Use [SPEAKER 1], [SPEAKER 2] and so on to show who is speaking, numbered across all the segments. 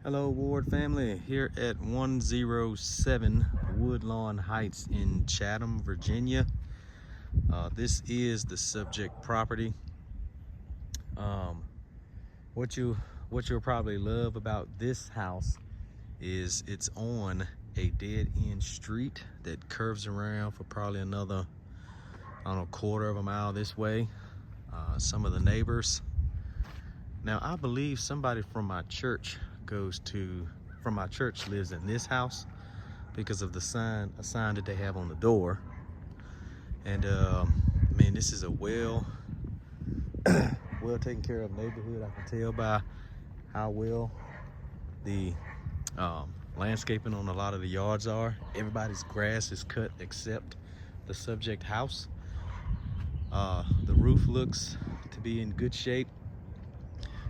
[SPEAKER 1] Hello Ward family, here at 107 Woodlawn Heights in Chatham, Virginia. This is the subject property. Um, what you'll probably love about this house is it's on a dead-end street that curves around for probably another, I don't know, quarter of a mile this way. Some of the neighbors. Now I believe somebody from my church lives in this house because of a sign that they have on the door. And man, this is a well taken care of neighborhood. I can tell by how well the landscaping on a lot of the yards are. Everybody's grass is cut except the subject house. The roof looks to be in good shape.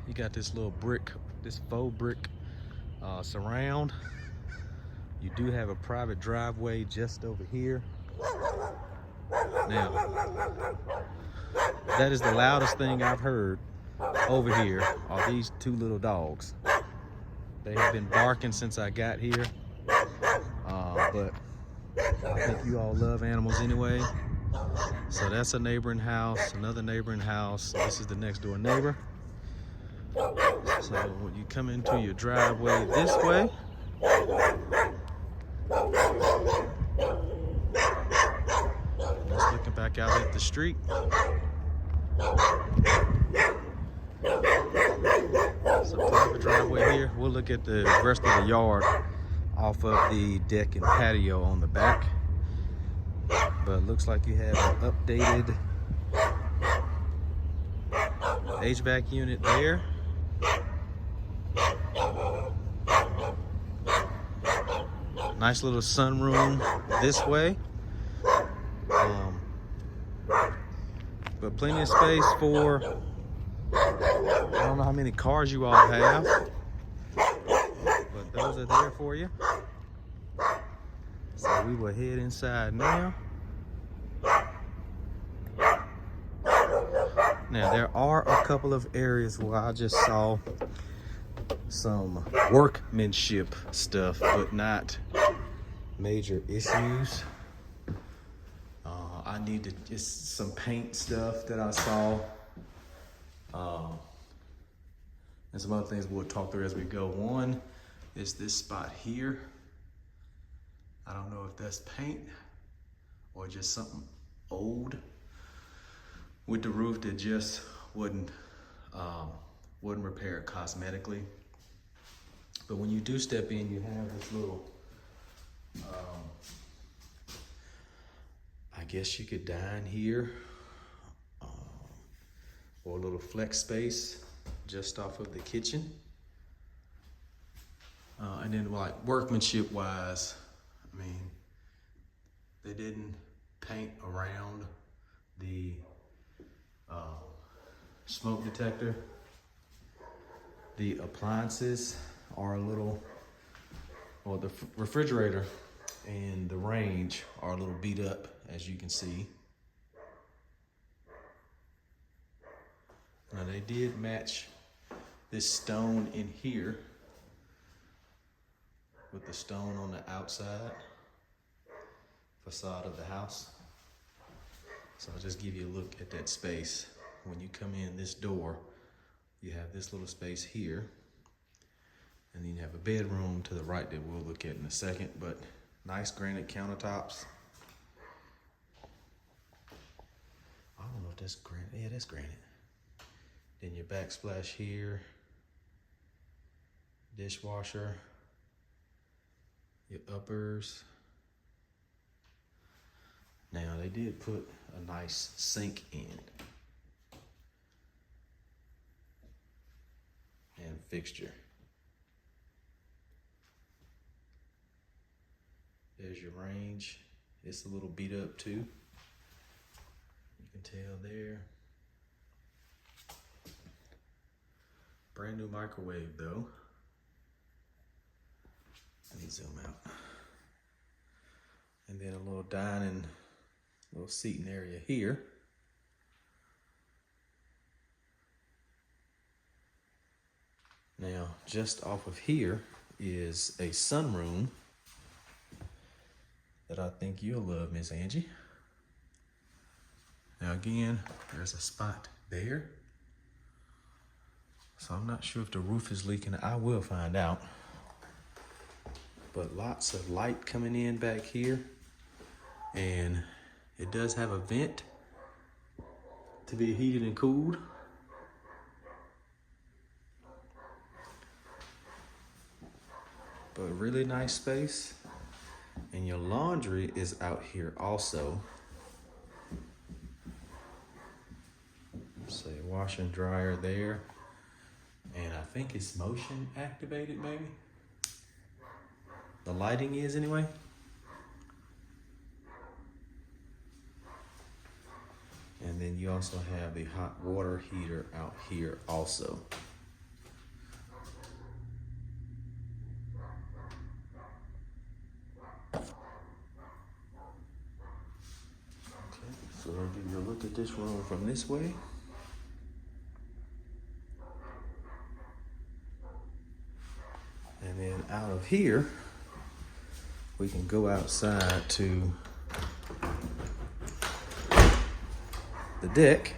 [SPEAKER 1] You got this faux brick surround. You do have a private driveway just over here. Now, that is the loudest thing I've heard over here are these two little dogs. They have been barking since I got here, but I think you all love animals anyway. So that's a neighboring house, another neighboring house. This is the next door neighbor. So when you come into your driveway this way, just looking back out at the street. It's a private driveway here. We'll look at the rest of the yard off of the deck and patio on the back. But it looks like you have an updated HVAC unit there. Nice little sunroom this way. But plenty of space for, I don't know how many cars you all have, but those are there for you. So we will head inside now. Now there are a couple of areas where I just saw some workmanship stuff, but not major issues. I needed just some paint stuff that I saw. And some other things we'll talk through as we go. One is this spot here. I don't know if that's paint or just something old with the roof that just wouldn't repair it cosmetically. But when you do step in, you have this little, I guess you could dine here, or a little flex space just off of the kitchen. And then like workmanship wise, I mean, they didn't paint around the smoke detector. The appliances are a little, well, the refrigerator and the range are a little beat up, as you can see. Now they did match this stone in here with the stone on the outside facade of the house. So I'll just give you a look at that space. When you come in this door, you have this little space here, and then you have a bedroom to the right that we'll look at in a second, but nice granite countertops. I don't know if that's granite. Yeah, that's granite. Then your backsplash here, dishwasher, your uppers. Now they did put a nice sink in and fixture. There's your range. It's a little beat up too. You can tell there. Brand new microwave though. Let me zoom out. And then a little dining, little seating area here. Now, just off of here is a sunroom that I think you'll love, Miss Angie. Now again, there's a spot there. So I'm not sure if the roof is leaking. I will find out. But lots of light coming in back here. And it does have a vent to be heated and cooled. But really nice space. And your laundry is out here also. So your washer and dryer there. And I think it's motion activated maybe. The lighting is anyway. And then you also have the hot water heater out here also. So I'll give you a look at this room from this way. And then out of here, we can go outside to the deck.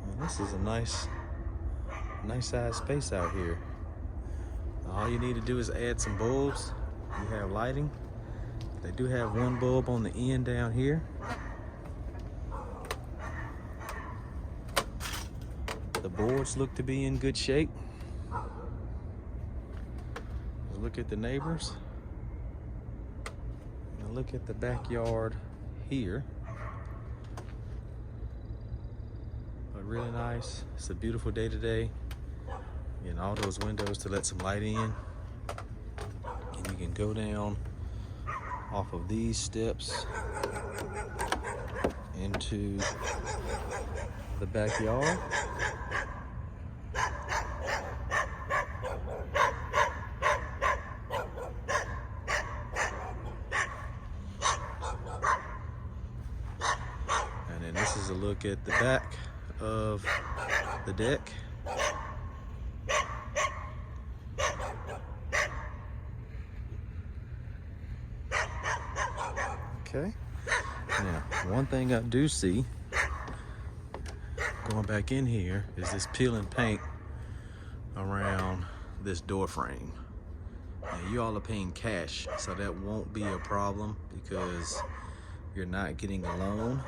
[SPEAKER 1] And this is a nice size space out here. All you need to do is add some bulbs. You have lighting. They do have one bulb on the end down here. The boards look to be in good shape. Look at the neighbors. And look at the backyard here. But really nice. It's a beautiful day today. And all those windows to let some light in. And you can go down off of these steps into the backyard. And then this is a look at the back of the deck. Okay, now one thing I do see going back in here is this peeling paint around this door frame. Now you all are paying cash, so that won't be a problem because you're not getting a loan.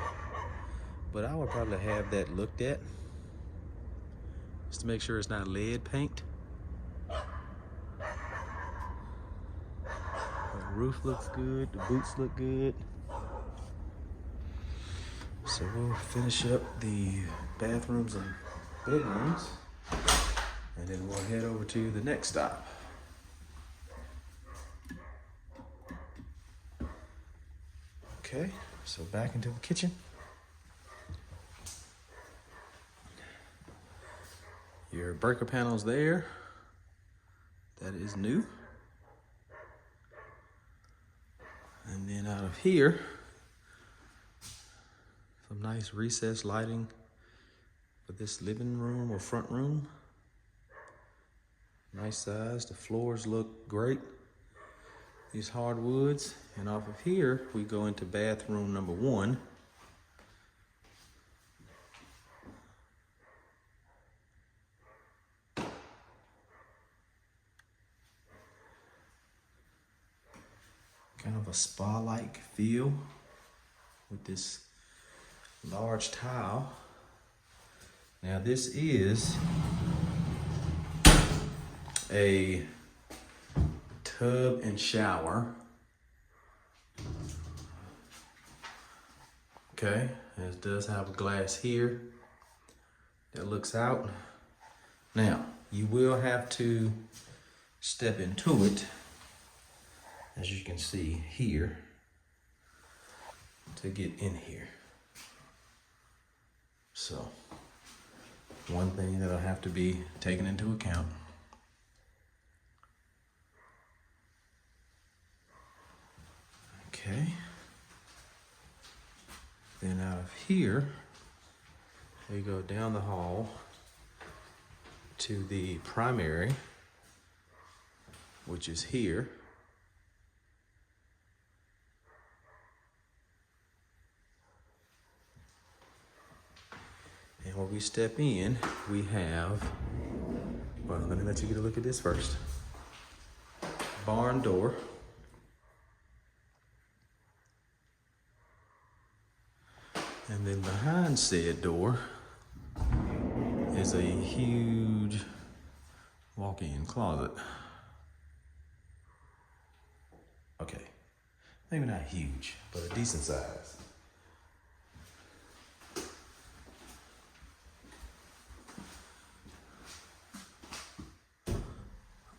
[SPEAKER 1] But I would probably have that looked at just to make sure it's not lead paint. The roof looks good, the boots look good. So we'll finish up the bathrooms and bedrooms, and then we'll head over to the next stop. Okay, so back into the kitchen. Your breaker panel's there. That is new. And then out of here, some nice recessed lighting for this living room or front room. Nice size. The floors look great. These hardwoods. And off of here, we go into bathroom number 1. Kind of a spa-like feel with this large tile. Now this is a tub and shower. Okay, it does have a glass here that looks out. Now, you will have to step into it, as you can see here, to get in here. So, one thing that'll have to be taken into account. Okay. Then out of here, we go down the hall to the primary, which is here. And when we step in, we have, well, let me let you get a look at this first. Barn door. And then behind said door is a huge walk-in closet. Okay, maybe not huge, but a decent size.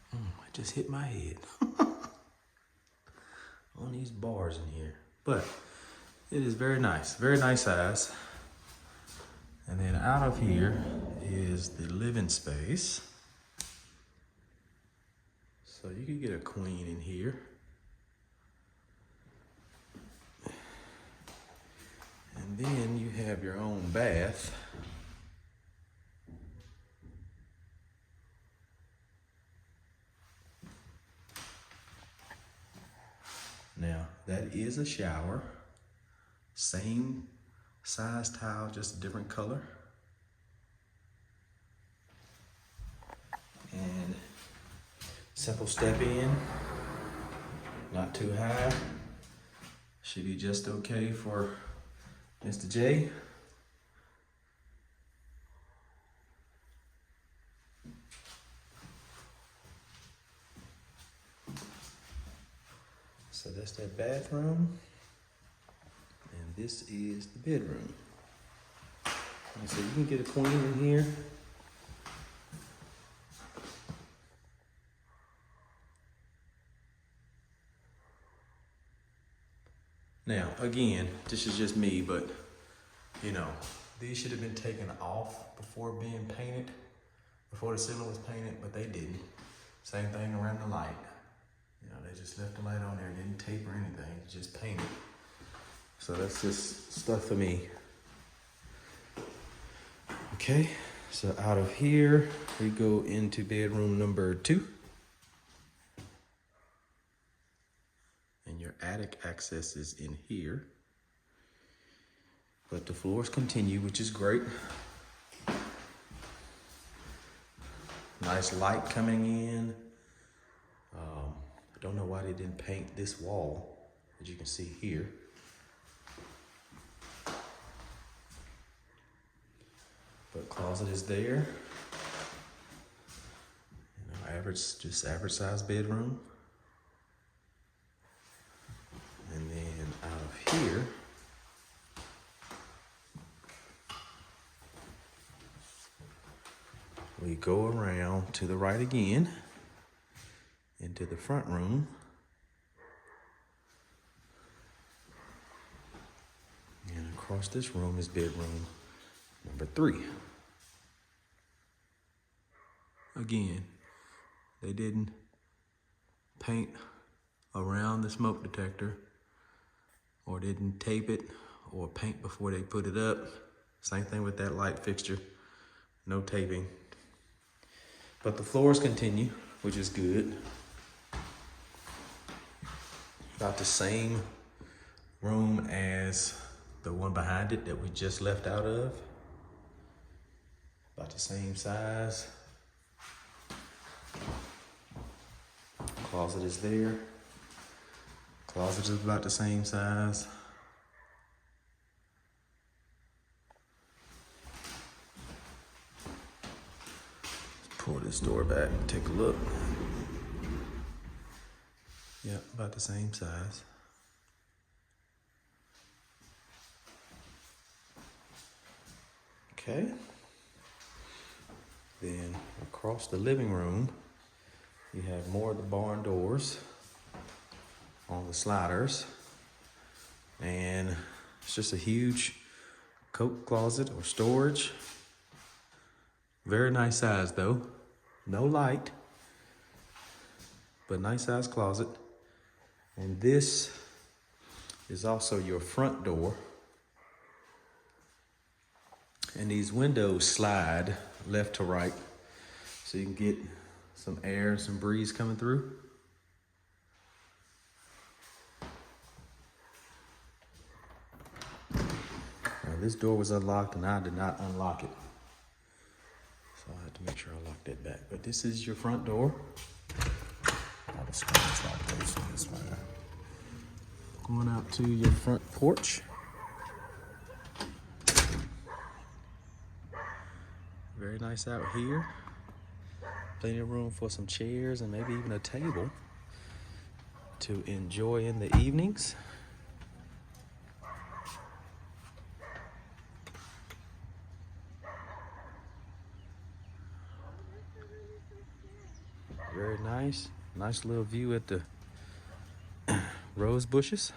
[SPEAKER 1] I just hit my head on these bars in here. But it is very nice size. And then out of here is the living space. So you could get a queen in here. And then you have your own bath. Now, that is a shower. Same size tile, just a different color. And simple step in, not too high. Should be just okay for Mr. J. So that's that bathroom. And this is the bedroom. And so you can get a queen in here. Now, again, this is just me, but you know, these should have been taken off before being painted, before the ceiling was painted, but they didn't. Same thing around the light. You know, they just left the light on there, didn't tape or anything, just painted. So that's just stuff for me. Okay, so out of here, we go into bedroom number 2. And your attic access is in here. But the floors continue, which is great. Nice light coming in. I don't know why they didn't paint this wall, as you can see here. But closet is there. You know, just average size bedroom. And then out of here, we go around to the right again, into the front room. And across this room is bedroom number 3. Again, they didn't paint around the smoke detector, or didn't tape it or paint before they put it up. Same thing with that light fixture, no taping. But the floors continue, which is good. About the same room as the one behind it that we just left out of. About the same size. Closet is there. Closet is about the same size. Let's pull this door back and take a look. Yep, about the same size. Okay. Then across the living room, you have more of the barn doors on the sliders. And it's just a huge coat closet or storage. Very nice size though. No light, but nice size closet. And this is also your front door. And these windows slide left to right so you can get some air, some breeze coming through. Now, this door was unlocked and I did not unlock it. So I have to make sure I lock that back. But this is your front door. All the screens locked there, so this way. Going out to your front porch. Very nice out here. Plenty of room for some chairs and maybe even a table to enjoy in the evenings. Very nice. Nice little view at the rose bushes.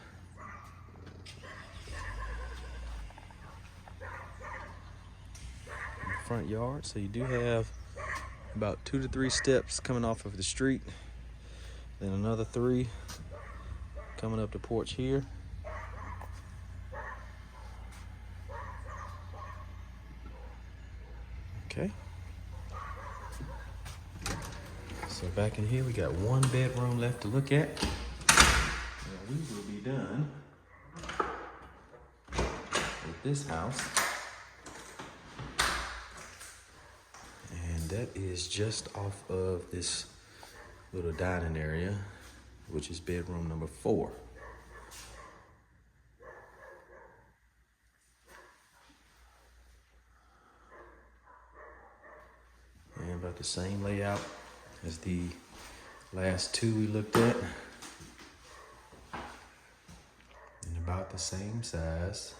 [SPEAKER 1] In the front yard. So you do have about 2 to 3 steps coming off of the street. Then another 3 coming up the porch here. Okay. So back in here, we got 1 bedroom left to look at. And we will be done with this house. And that is just off of this little dining area, which is bedroom number 4. And about the same layout as the last 2 we looked at. And about the same size.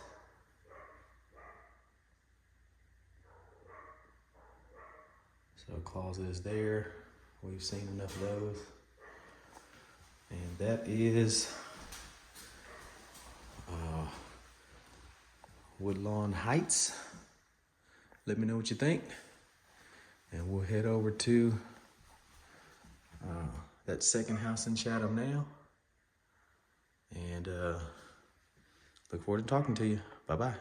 [SPEAKER 1] So closet is there. We've seen enough of those. And that is Woodlawn Heights. Let me know what you think. And we'll head over to that second house in Chatham now. And look forward to talking to you. Bye-bye.